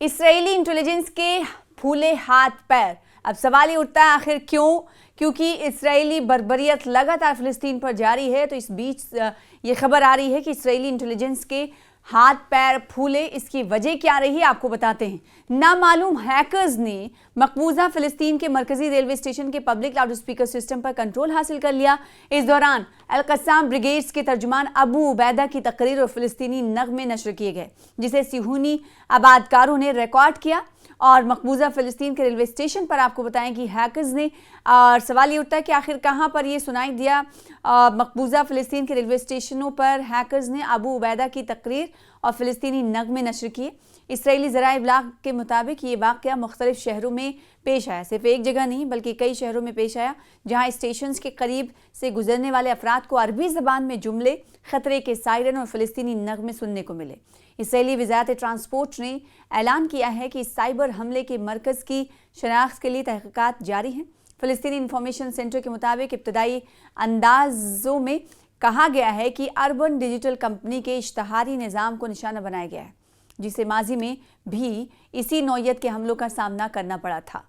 اسرائیلی intelligence کے پھولے ہاتھ پیر۔ اب سوال یہ اٹھتا ہے آخر کیوں؟ کیونکہ اسرائیلی بربریت لگاتار فلسطین پر جاری ہے، تو اس بیچ یہ خبر آ رہی ہے کہ اسرائیلی انٹیلیجنس کے ہاتھ پیر پھولے۔ اس کی وجہ کیا رہی آپ کو بتاتے ہیں۔ نامعلوم ہیکرز نے مقبوضہ فلسطین کے مرکزی ریلوے اسٹیشن کے پبلک لاؤڈ اسپیکر سسٹم پر کنٹرول حاصل کر لیا۔ اس دوران القسام بریگیڈز کے ترجمان ابو عبیدہ کی تقریر اور فلسطینی نغمے نشر کیے گئے، جسے صہیونی آبادکاروں نے ریکارڈ کیا۔ اور مقبوضہ فلسطین کے ریلوے اسٹیشن پر آپ کو بتائیں کہ ہیکرز نے، اور سوال یہ اٹھتا ہے کہ آخر کہاں پر یہ سنائی دیا۔ مقبوضہ فلسطین کے ریلوے اسٹیشنوں پر ہیکرز نے ابو عبیدہ کی تقریر اور فلسطینی نغمے نشر کیے۔ اسرائیلی ذرائع ابلاغ کے مطابق یہ واقعہ مختلف شہروں میں پیش آیا، صرف ایک جگہ نہیں بلکہ کئی شہروں میں پیش آیا، جہاں اسٹیشنز کے قریب سے گزرنے والے افراد کو عربی زبان میں جملے، خطرے کے سائرن اور فلسطینی نغمے سننے کو ملے۔ اسرائیلی وزارت ٹرانسپورٹ نے اعلان کیا ہے کہ اس سائبر حملے کے مرکز کی شناخت کے لیے تحقیقات جاری ہیں۔ فلسطینی انفارمیشن سینٹر کے مطابق ابتدائی اندازوں میں کہا گیا ہے کہ اربن ڈیجیٹل کمپنی کے اشتہاری نظام کو نشانہ بنایا گیا ہے، جسے ماضی میں بھی اسی نوعیت کے حملوں کا سامنا کرنا پڑا تھا۔